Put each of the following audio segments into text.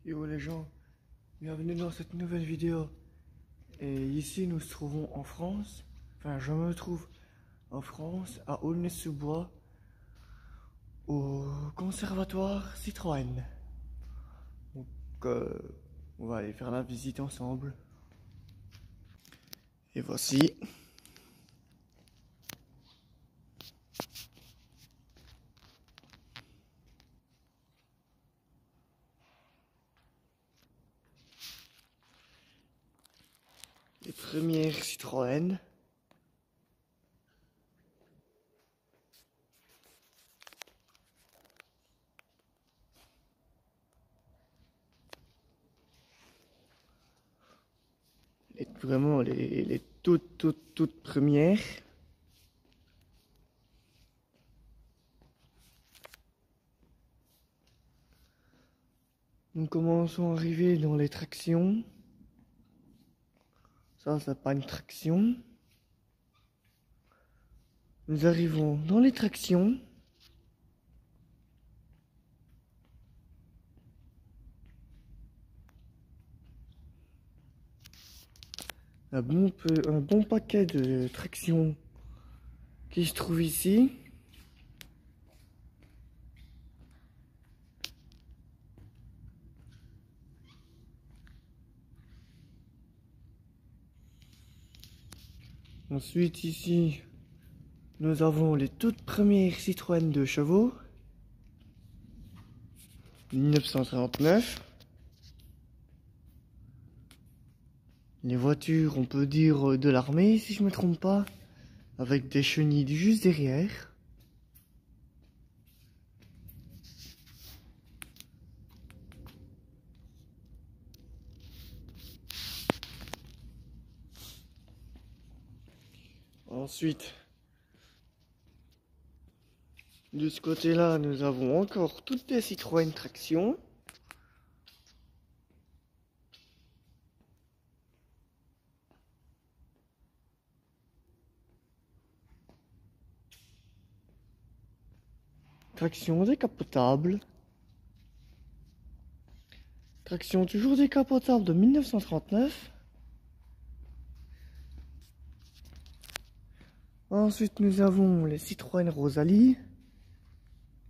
Yo les gens, bienvenue dans cette nouvelle vidéo. Et ici nous nous trouvons en France, enfin je me trouve en France, à Aulnay-sous-Bois, au conservatoire Citroën. Donc on va aller faire la visite ensemble. Et voici. Les premières Citroën. Vraiment les toutes premières. Nous commençons à arriver dans les tractions. Ça, c'est pas une traction. Nous arrivons dans les tractions. Un bon paquet de tractions qui se trouve ici. Ensuite ici, nous avons les toutes premières Citroën 2 chevaux. 1939. Les voitures, on peut dire de l'armée si je me trompe pas, avec des chenilles juste derrière. Ensuite, de ce côté-là, nous avons encore toutes les Citroën traction. Traction décapotable. Traction toujours décapotable de 1939. Ensuite, nous avons les Citroën Rosalie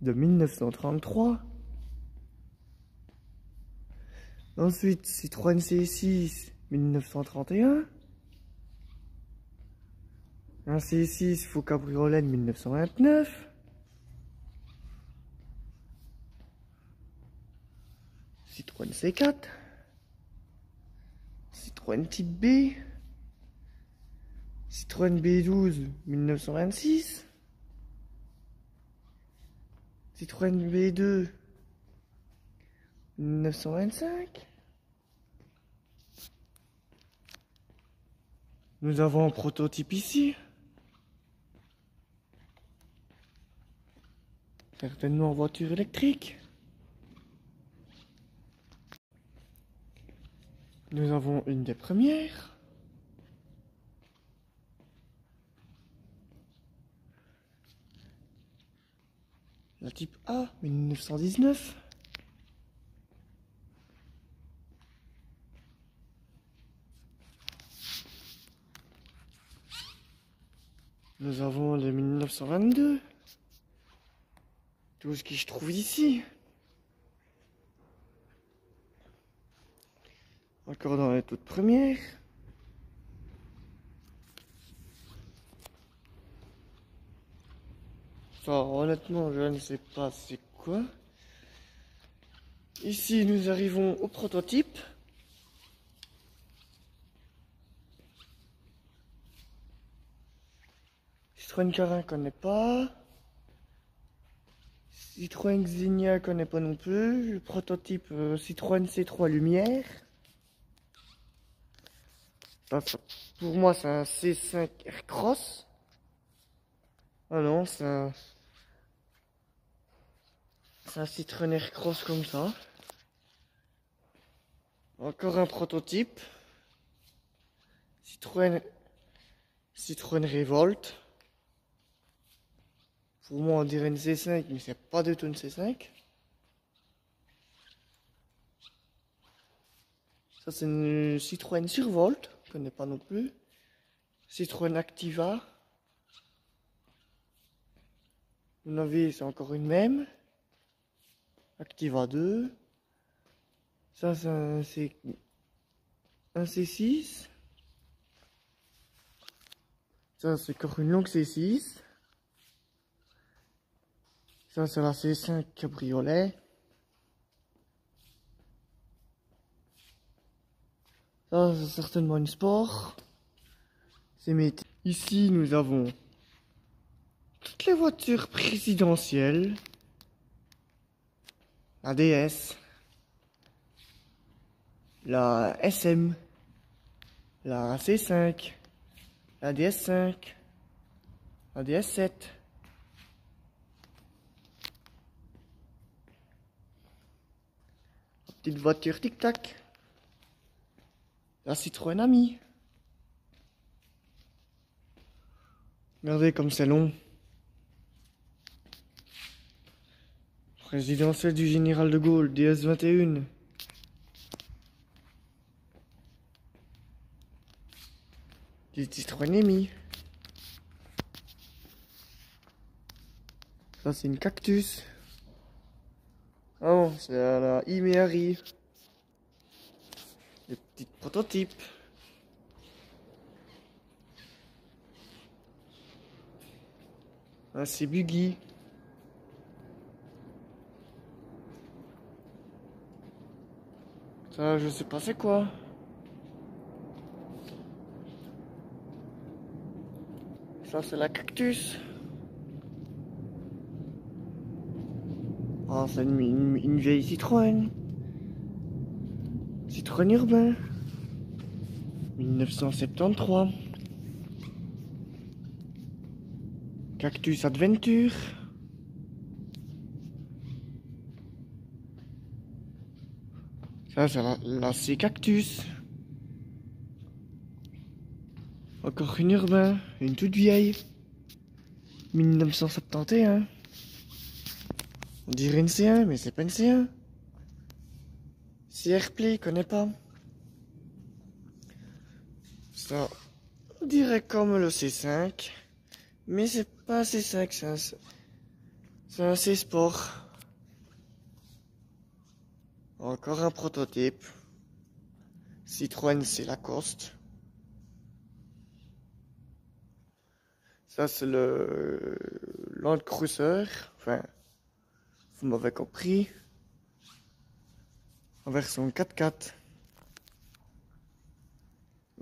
de 1933. Ensuite, Citroën C6 1931. Un C6 faux cabriolet de 1929. Citroën C4. Citroën Type B. Citroën B12 1926. Citroën B2 1925. Nous avons un prototype ici. Certainement en voiture électrique. Nous avons une des premières. La type A 1919. Nous avons les 1922. Tout ce qui se trouve ici. Encore dans les toutes premières. Ça, honnêtement, je ne sais pas c'est quoi. Ici, nous arrivons au prototype. Citroën Carin connaît pas. Citroën Xenia connaît pas non plus. Le prototype Citroën C3 Lumière. Ça, pour moi, c'est un C5 Aircross. Ah non, c'est un Citroën Aircross comme ça. Encore un prototype. Citroën Revolt. Pour moi, on dirait une C5, mais c'est pas du tout une C5. Ça, c'est une Citroën Survolt, je connais pas non plus. Citroën Activa. Vous avez, c'est encore une même. Activa 2. Ça, c'est un C6. Ça, c'est encore une longue C6. Ça, c'est la C5 cabriolet. Ça, c'est certainement une sport. C'est métier. Ici, nous avons toutes les voitures présidentielles. La DS. La SM. La C5. La DS5. La DS7. La petite voiture tic-tac. La Citroën Ami. Regardez comme c'est long. Présidentielle du général de Gaulle, DS21. Du Citroën Ami. Ça, c'est une Cactus. Oh, c'est la Imeari. Les petits prototypes. Ah, c'est Buggy. Ça, je sais pas c'est quoi. Ça, c'est la Cactus. Ah, c'est une vieille Citroën. Citroën Urbain. 1973. Cactus Adventure. Ça, c'est la C-Cactus. Encore une Urbain, une toute vieille. 1971. On dirait une C1, mais c'est pas une C1. CR-Play, connais pas. Ça, on dirait comme le C5. Mais c'est pas un C5, c'est un C-Sport. Encore un prototype. Citroën, c'est Lacoste. Ça, c'est le Land Cruiser. Enfin, vous m'avez compris. En version 4x4.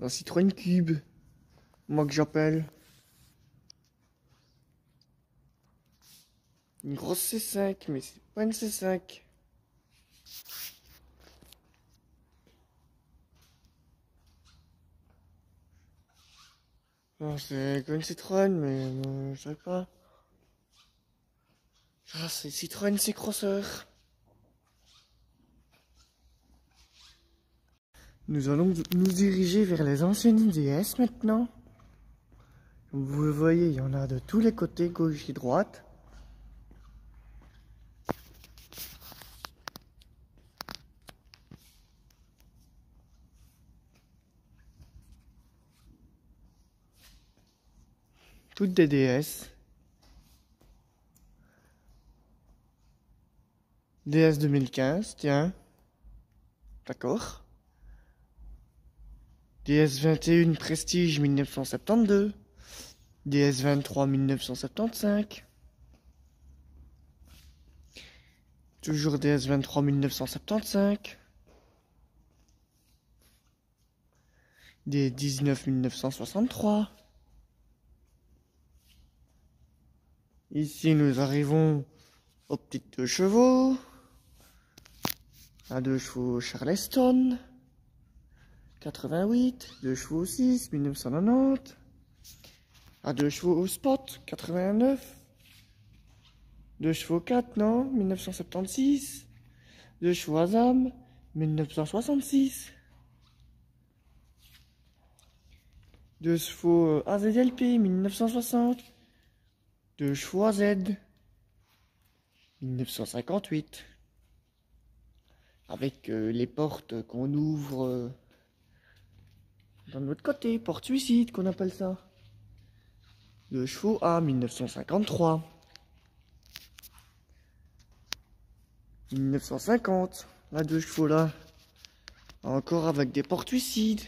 Un Citroën Cube. Moi que j'appelle. Une grosse C5, mais c'est pas une C5. Non, c'est une Citroën, mais je sais pas. Ah, c'est Citroën C-Crosser. Nous allons nous diriger vers les anciennes DS maintenant. Comme vous le voyez, il y en a de tous les côtés, gauche et droite. Toutes des DS. DS 2015, tiens. D'accord. DS 21 Prestige 1972. DS 23 1975. Toujours DS 23 1975. DS 19 1963. Ici, nous arrivons aux petites 2 chevaux. À 2 chevaux Charleston. 88. 2 chevaux 6, 1990. À 2 chevaux Spot, 89. 2 chevaux 4, non, 1976. 2 chevaux Azam, 1966. 2 chevaux AZLP, 1960. 2 chevaux AZ, 1958. avec les portes qu'on ouvre dans l'autre côté, porte suicide qu'on appelle ça. 2 chevaux à 1953. 1950, la 2 chevaux là, encore avec des portes suicides.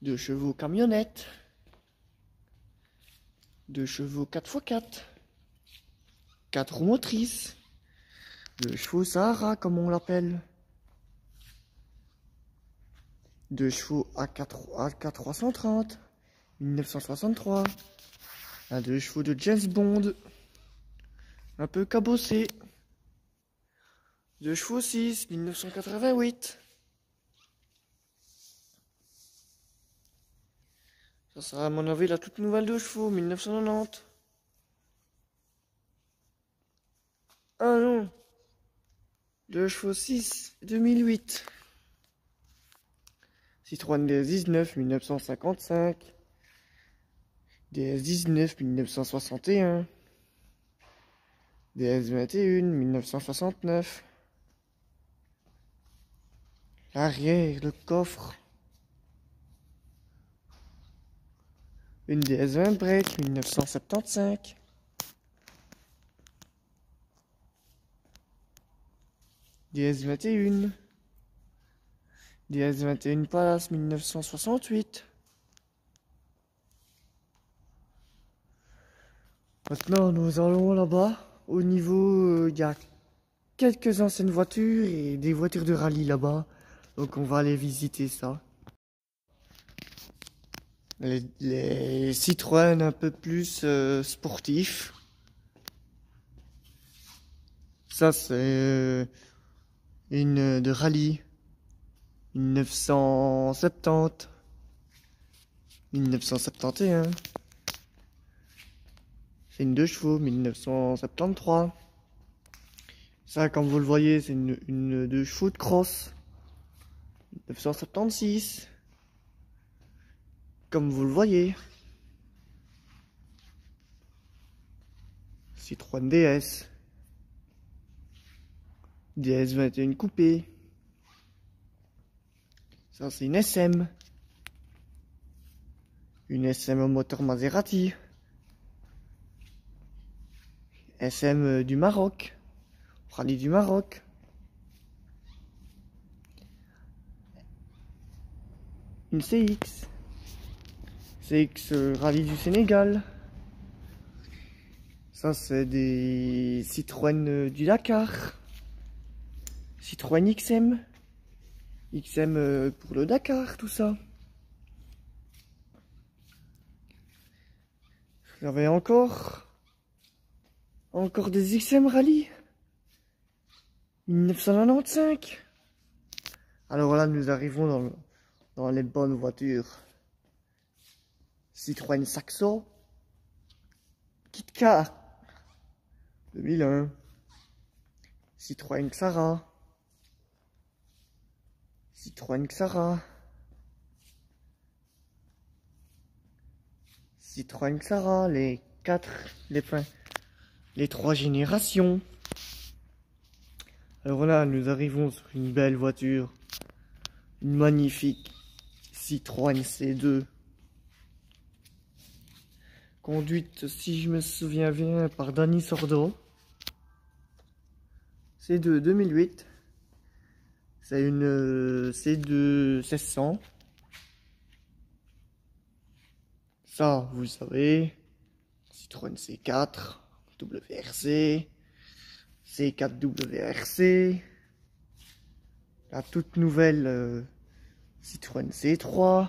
2 chevaux camionnette. 2 chevaux 4x4. 4 roues motrices. 2 chevaux Sahara comme on l'appelle. 2 chevaux AK330. 1963. Un 2 chevaux de James Bond. Un peu cabossé. 2 chevaux 6, 1988. Ça sera à mon avis la toute nouvelle 2 chevaux, 1990. Ah non. 2 chevaux 6, 2008. Citroën DS19, 1955. DS19, 1961. DS21, 1969. L'arrière, le coffre. Une DS20 break, 1975. DS21. DS21 Palace, 1968. Maintenant, nous allons là-bas. Au niveau, il y a quelques anciennes voitures et des voitures de rallye là-bas. Donc on va aller visiter ça. Les Citroën un peu plus sportifs. Ça c'est une de rallye. 1970. 1971. C'est une 2 chevaux, 1973. Ça, comme vous le voyez, c'est une 2 chevaux de cross. 1976. Comme vous le voyez. Citroën DS. DS21 coupé. Ça, c'est une SM. Une SM au moteur Maserati. SM du Maroc. Rallye du Maroc. Une CX. CX Rallye du Sénégal. Ça c'est des Citroën du Dakar. Citroën XM. XM pour le Dakar, tout ça. J'avais encore des XM Rallye. 1995. Alors là, nous arrivons dans les bonnes voitures. Citroën Saxo. KitKat. 2001. Citroën Xara. Citroën Xara. Citroën Xara, les 3 générations. Alors là, nous arrivons sur une belle voiture. Une magnifique Citroën C2. Conduite, si je me souviens bien, par Danny Sordo. C2 2008. C'est une C2 1600. Ça, vous le savez. Citroën C4, WRC, C4 WRC. La toute nouvelle Citroën C3.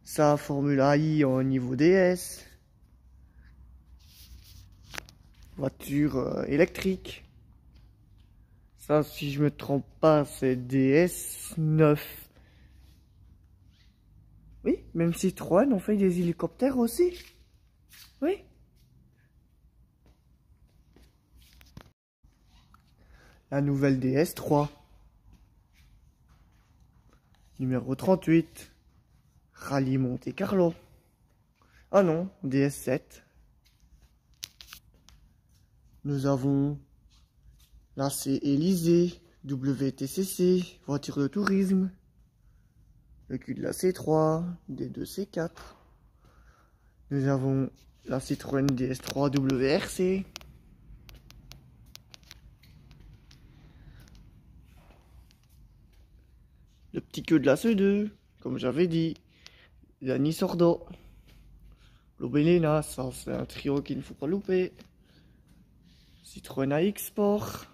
Ça, Formula I en niveau DS. Voiture électrique. Ça, si je me trompe pas, c'est DS9. Oui, même Citroën, on fait des hélicoptères aussi. Oui. La nouvelle DS3. Numéro 38. Rallye Monte Carlo. Ah non, DS7. Nous avons Là, c'est Élysée, WTCC, voiture de tourisme. Le cul de la C3, D2 C4. Nous avons la Citroën DS3 WRC. Le petit queue de la C2, comme j'avais dit. La Sordo. L'Obelina, ça c'est un trio qu'il ne faut pas louper. Citroën AX Sport.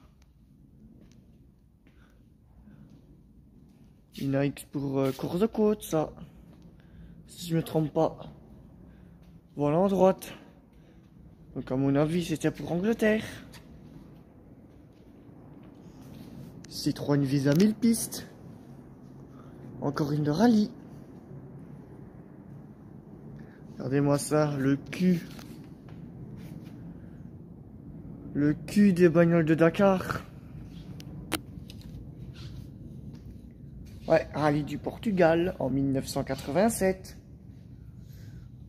Une AX pour course de côte, ça. Si je me trompe pas. Voilà en droite. Donc à mon avis c'était pour Angleterre. Citroën Visa 1000 pistes. Encore une de rallye. Regardez-moi ça, le cul. Le cul des bagnoles de Dakar. Ouais, rallye du Portugal en 1987.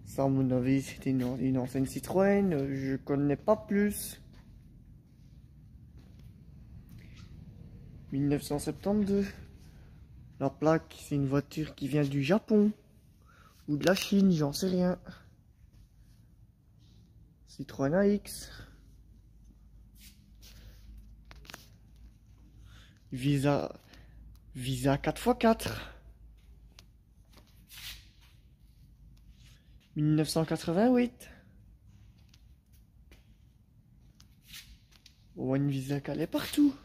Ça, à mon avis, c'était une ancienne Citroën. Je connais pas plus. 1972. La plaque, c'est une voiture qui vient du Japon. Ou de la Chine, j'en sais rien. Citroën AX. Visa 4x4. 1988. Oh, une Visa calée partout.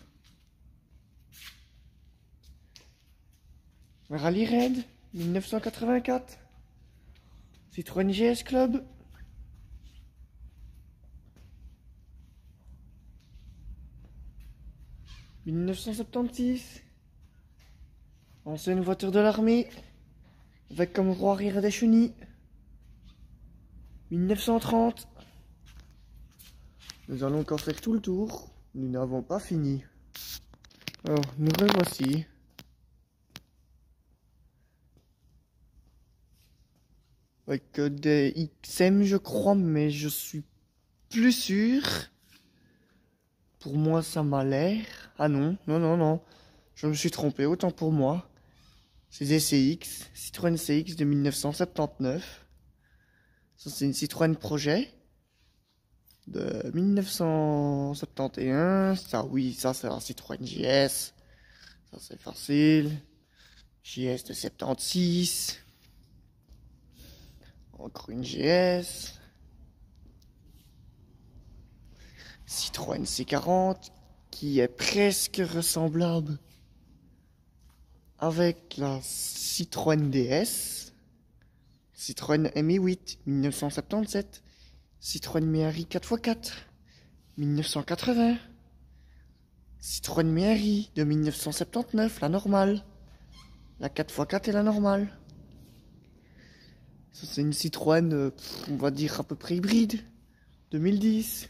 Rallye Raid 1984. Citroën GS Club. « 1976. Ancienne voiture de l'armée. Avec comme roue arrière des chenilles. 1930. Nous allons encore faire tout le tour. Nous n'avons pas fini. Alors, nous revoici. Avec des XM, je crois, mais je suis plus sûr. Pour moi, ça m'a l'air. Ah non, non, non, non. Je me suis trompé, autant pour moi. C'est des CX, Citroën CX de 1979. Ça, c'est une Citroën Projet de 1971. Ça, oui, ça, c'est un Citroën JS. Ça, c'est facile. JS de 76. Encore une GS. Citroën C40 qui est presque ressemblable avec la Citroën DS. Citroën MI8 1977. Citroën Méhari 4x4 1980. Citroën Méhari de 1979, la normale. La 4x4 et la normale. Ça, c'est une Citroën, on va dire à peu près hybride. 2010.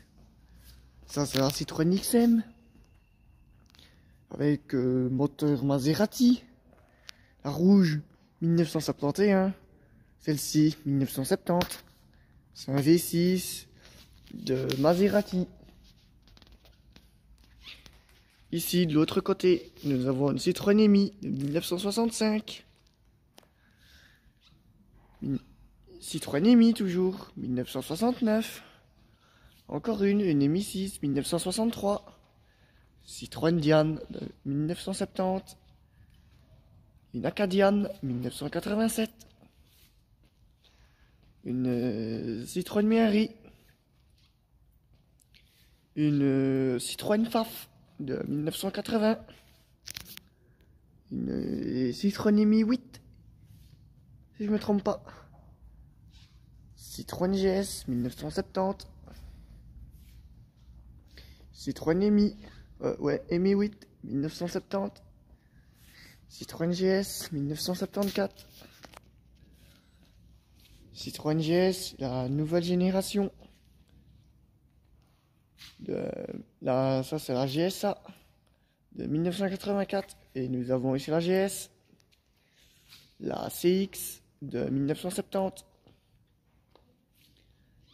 Ça, c'est la Citroën XM. Avec moteur Maserati. La rouge, 1971. Celle-ci, 1970. C'est un V6 de Maserati. Ici, de l'autre côté, nous avons une Citroën EMI de 1965. Citroën EMI toujours, 1969. Encore une EMI 6, 1963. Citroën Diane de 1970. Une Acadiane, 1987. Une Citroën Méhari. Une Citroën FAF de 1980. Une Citroën EMI 8. Si je me trompe pas. Citroën GS 1970. Citroën EMI. Ouais, EMI 8 1970. Citroën GS 1974. Citroën GS, la nouvelle génération. Ça c'est la GSA de 1984. Et nous avons ici la GS. La CX de 1970.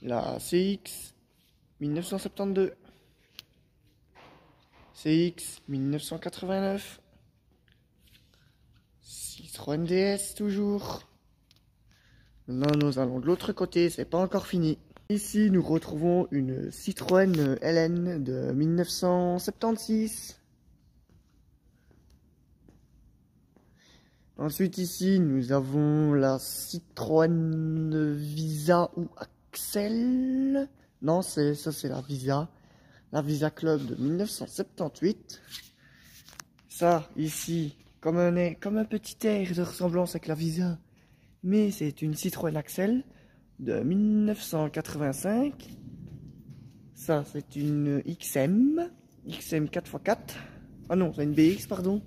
La CX 1972. CX 1989. Citroën DS toujours. Maintenant nous allons de l'autre côté, c'est pas encore fini. Ici nous retrouvons une Citroën LN de 1976. Ensuite ici nous avons la Citroën Visa ou Axel. Non, ça c'est la Visa. La Visa Club de 1978. Ça ici, comme un petit air de ressemblance avec la Visa. Mais c'est une Citroën Axel de 1985. Ça c'est une XM 4x4. Ah non, c'est une BX pardon.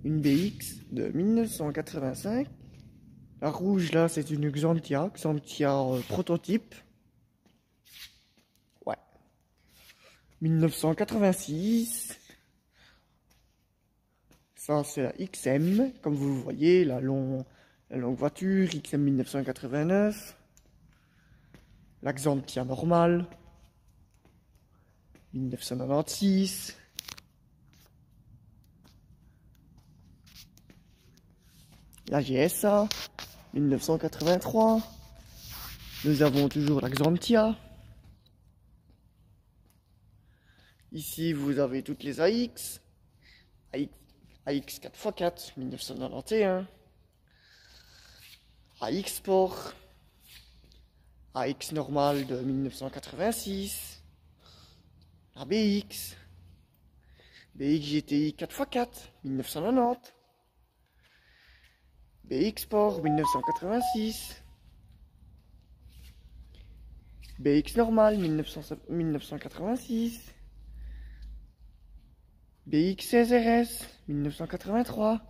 Une BX de 1985. La rouge là c'est une Xantia prototype. Ouais. 1986. Ça c'est la XM, comme vous le voyez, la longue voiture, XM 1989. La Xantia normale. 1996. La GSA 1983. Nous avons toujours la Xantia. Ici vous avez toutes les AX. AX 4x4 1991. AX Sport. AX normale de 1986. La BX. BX GTI 4x4 1990. BX Sport 1986. BX normal 1986. BX SRS 1983.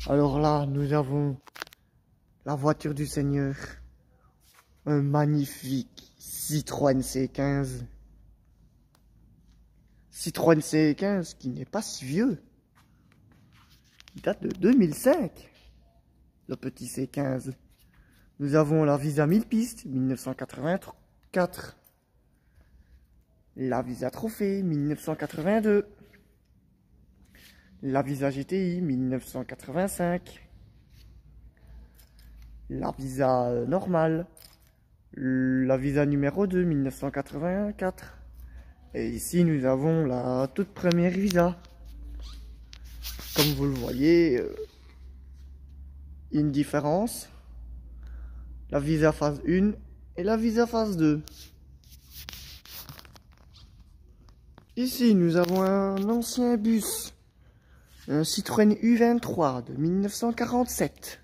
Alors là, nous avons la voiture du Seigneur. Un magnifique Citroën C15. Citroën C15 qui n'est pas si vieux. Il date de 2005. Le petit C15. Nous avons la Visa 1000 pistes 1984. La Visa Trophée 1982. La Visa GTI 1985. La Visa normale. La Visa numéro 2 1984. Et ici nous avons la toute première Visa. Comme vous le voyez, une différence. La Visa phase 1 et la Visa phase 2. Ici nous avons un ancien bus. Un Citroën U23 de 1947.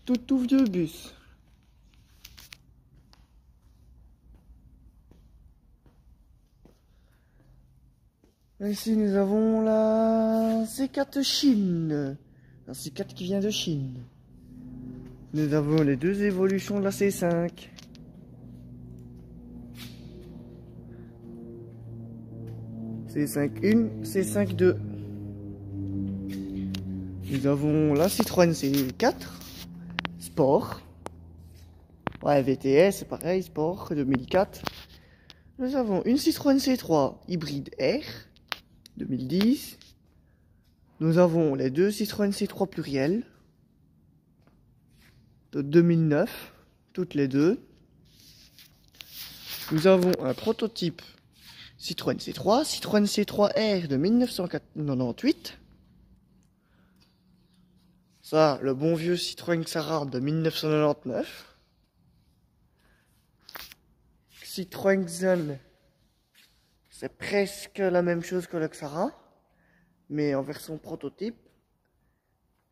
Tout vieux bus. Ici nous avons la C4 Chine. La C4 qui vient de Chine. Nous avons les deux évolutions de la C5. C5 1, C5 2. Nous avons la Citroën C4 Sport. Ouais, VTS, c'est pareil, Sport 2004. Nous avons une Citroën C3 hybride R 2010. Nous avons les deux Citroën C3 pluriel de 2009, toutes les deux. Nous avons un prototype Citroën C3, Citroën C3 R de 1998. Ça, le bon vieux Citroën Xara de 1999. Citroën Xen, c'est presque la même chose que le Xara, mais en version prototype.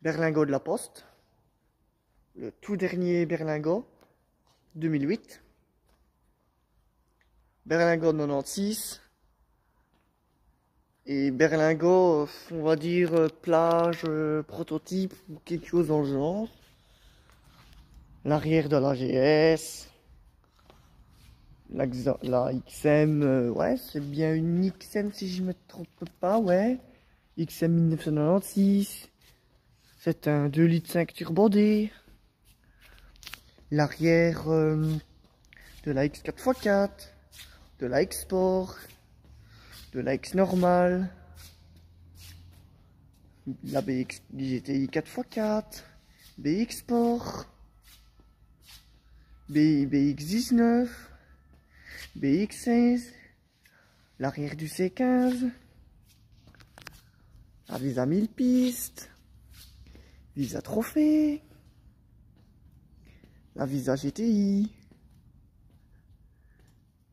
Berlingot de la Poste. Le tout dernier berlingot, 2008. Berlingot 96. Et berlingot, on va dire plage, prototype ou quelque chose dans le genre. L'arrière de la GS. La XM, ouais, c'est bien une XM si je me trompe pas, ouais. XM 1996. C'est un 2,5 litres turbo D. L'arrière, de la X4x4, de la X Sport, de la X normale, la BX GTI 4x4, BX Sport, BX19, BX16, l'arrière du C15, la Visa 1000 pistes, Visa Trophée, la Visa GTI,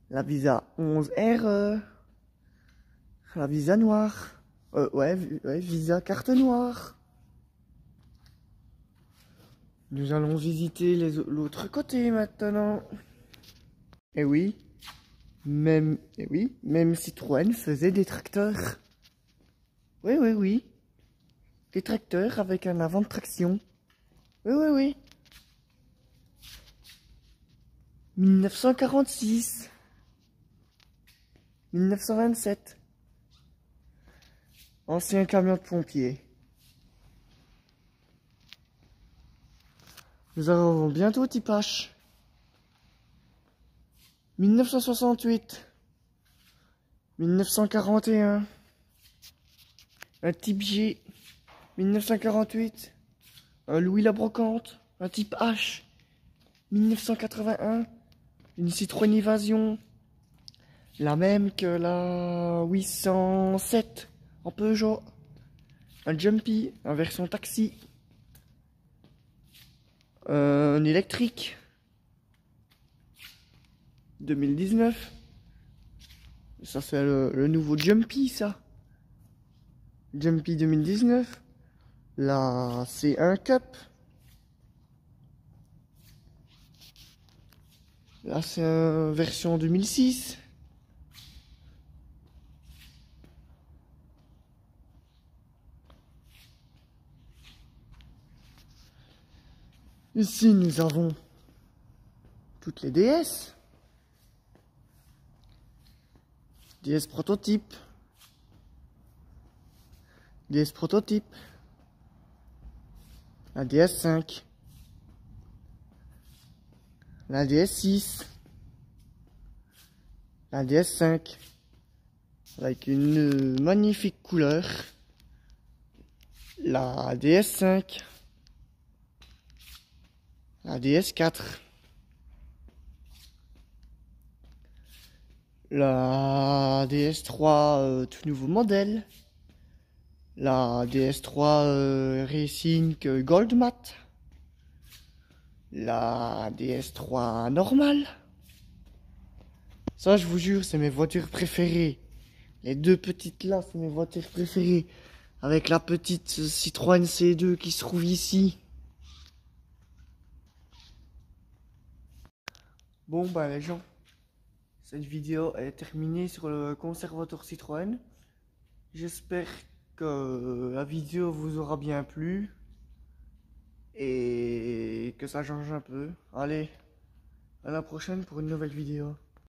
la Visa 11RE, la Visa noire, ouais, Visa carte noire. Nous allons visiter l'autre côté maintenant. Et oui, même Citroën faisait des tracteurs. Oui. Des tracteurs avec un avant de traction. Oui. 1946. 1927. Ancien camion de pompier. Nous arrivons bientôt au Tipache. 1968. 1941. Un type G. 1948. Un Louis la Brocante. Un type H. 1981. Une Citroën Evasion. La même que la 807 en Peugeot. Un Jumpy, en version taxi. Un électrique. 2019. Ça c'est le nouveau Jumpy ça. Jumpy 2019. Là c'est un Cup. Là c'est une version 2006. Ici nous avons toutes les DS. DS prototype. DS prototype. La DS5. La DS6. La DS5. Avec une magnifique couleur. La DS5. La DS4. La DS3 tout nouveau modèle. La DS3 Racing Gold Matte. La DS3 normale. Ça je vous jure c'est mes voitures préférées. Les deux petites là c'est mes voitures préférées. Avec la petite Citroën C2 qui se trouve ici. Bon bah les gens, cette vidéo est terminée sur le conservateur Citroën. J'espère que la vidéo vous aura bien plu et que ça change un peu. Allez, à la prochaine pour une nouvelle vidéo.